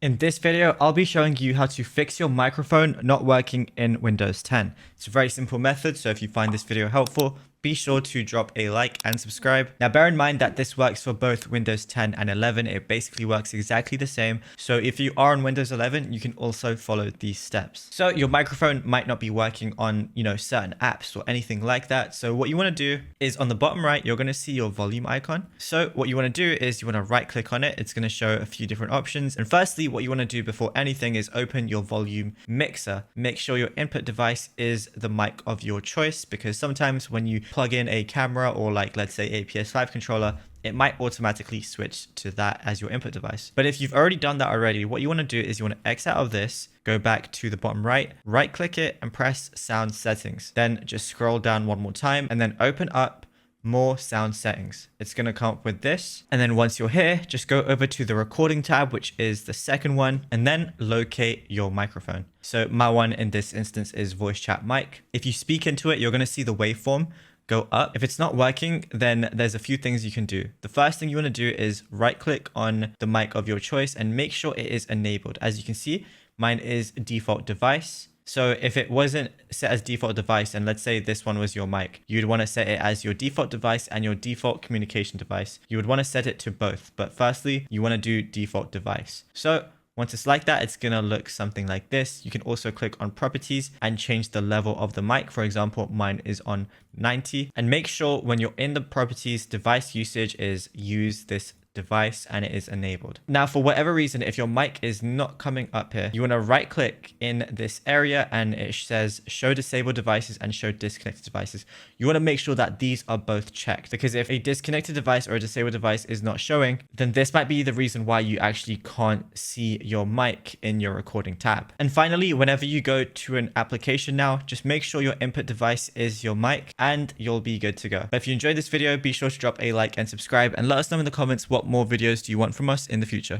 In this video, I'll be showing you how to fix your microphone not working in Windows 10. It's a very simple method, so if you find this video helpful, be sure to drop a like and subscribe. Now, bear in mind that this works for both Windows 10 and 11. It basically works exactly the same. So if you are on Windows 11, you can also follow these steps. So your microphone might not be working on, certain apps or anything like that. So what you want to do is on the bottom right, you're going to see your volume icon. So what you want to do is you want to right click on it. It's going to show a few different options. And firstly, what you want to do before anything is open your volume mixer. Make sure your input device is the mic of your choice, because sometimes when you plug in a camera or let's say a PS5 controller, it might automatically switch to that as your input device. But if you've already done that already, what you want to do is you want to exit out of this, go back to the bottom right click it and press sound settings. Then just scroll down one more time and then open up more sound settings. It's going to come up with this. And then once you're here, just go over to the recording tab, which is the second one, and then locate your microphone. So my one in this instance is voice chat mic. If you speak into it, you're going to see the waveform go up. If it's not working, then there's a few things you can do. The first thing you want to do is right click on the mic of your choice and make sure it is enabled. As you can see, mine is default device. So if it wasn't set as default device, and let's say this one was your mic, you'd want to set it as your default device and your default communication device. You would want to set it to both, but firstly, you want to do default device. So once it's like that, it's going to look something like this. You can also click on properties and change the level of the mic. For example, mine is on 90. And make sure when you're in the properties, device usage is use this device and it is enabled. Now, for whatever reason, if your mic is not coming up here, you want to right click in this area and it says show disabled devices and show disconnected devices. You want to make sure that these are both checked, because if a disconnected device or a disabled device is not showing, then this might be the reason why you actually can't see your mic in your recording tab. And finally, whenever you go to an application now, just make sure your input device is your mic and you'll be good to go. But if you enjoyed this video, be sure to drop a like and subscribe, and let us know in the comments what more videos do you want from us in the future.